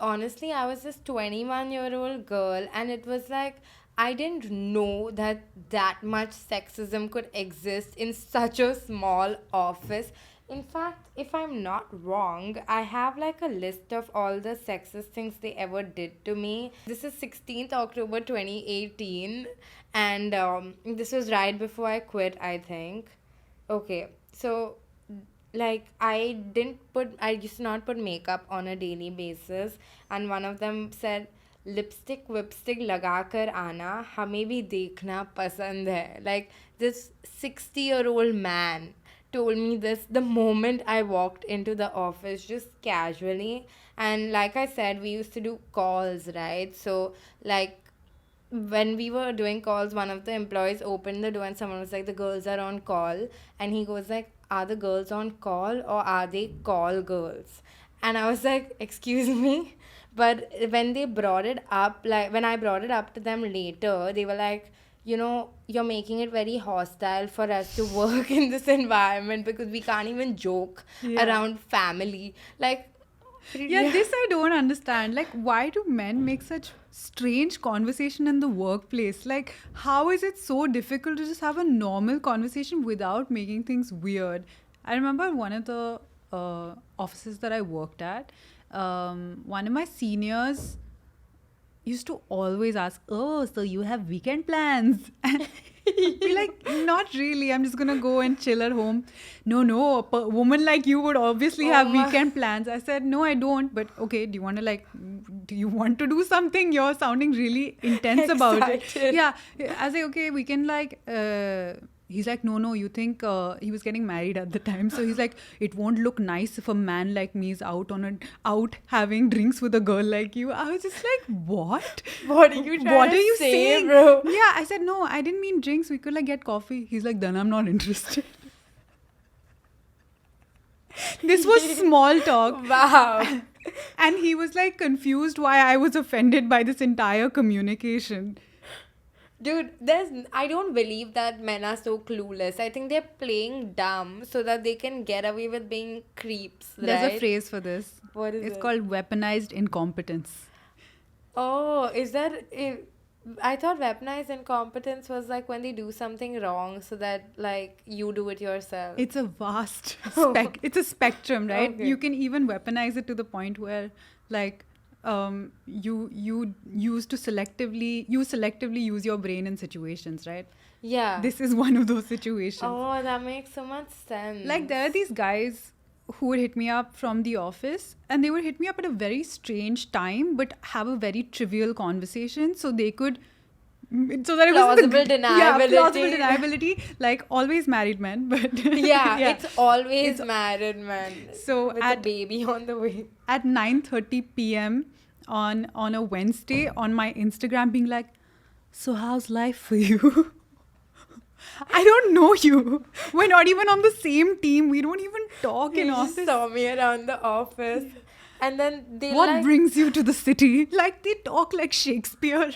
honestly, I was this 21-year-old girl, and it was like I didn't know that that much sexism could exist in such a small office. In fact, if I'm not wrong, I have like a list of all the sexist things they ever did to me. This is 16th October 2018, and this was right before I quit, I think. Okay, so like I used to not put makeup on a daily basis, and one of them said lipstick विपस्टिक लगा कर आना हमें भी देखना पसंद है. Like this 60-year-old man told me this the moment I walked into the office just casually. And like I said, we used to do calls, right? So like when we were doing calls, one of the employees opened the door and someone was like, the girls are on call. And he goes like, are the girls on call or are they call girls? And I was like, excuse me. But when they brought it up, like when I brought it up to them later, they were like, you're making it very hostile for us to work in this environment because we can't even joke around family. Like, Yeah, this I don't understand. Like, why do men make such strange conversation in the workplace? Like, how is it so difficult to just have a normal conversation without making things weird? I remember one of the offices that I worked at, one of my seniors used to always ask, "Oh, so you have weekend plans?" And be like, "Not really. I'm just gonna go and chill at home." No, a woman like you would obviously have weekend plans. I said, "No, I don't. But okay, do you want to do something? You're sounding really intense about it." Yeah, I say, "Okay, we can like." He's like, no, you think he was getting married at the time. So he's like, it won't look nice if a man like me is out having drinks with a girl like you. I was just like, what? What are you trying What to are you say, saying? bro? Yeah, I said, no, I didn't mean drinks. We could like get coffee. He's like, then I'm not interested. This was small talk. Wow. And he was like confused why I was offended by this entire communication. Dude, I don't believe that men are so clueless. I think they're playing dumb so that they can get away with being creeps, right? There's a phrase for this. What is It's it? called weaponized incompetence. Oh, is that I thought weaponized incompetence was like when they do something wrong so that like you do it yourself. It's a vast it's a spectrum, right? Okay. You can even weaponize it to the point where like you selectively use your brain in situations, right? Yeah. This is one of those situations. Oh, that makes so much sense. Like there are these guys who would hit me up from the office and they would hit me up at a very strange time but have a very trivial conversation so they could it Plausible wasn't deniability. plausible deniability, like always married men, but yeah, it's always married men. So with a baby on the way. At 9:30 p.m. on a Wednesday on my Instagram being like, so how's life for you? I don't know you. We're not even on the same team. We don't even talk in You office. just saw me around the office. And then they What like, brings you to the city? Like they talk like Shakespeare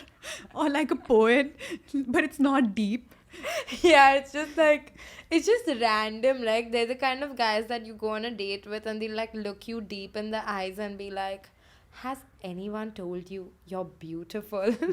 or like a poet, but it's not deep. yeah, it's just random. Like they're the kind of guys that you go on a date with and they like look you deep in the eyes and be like, has anyone told you you're beautiful?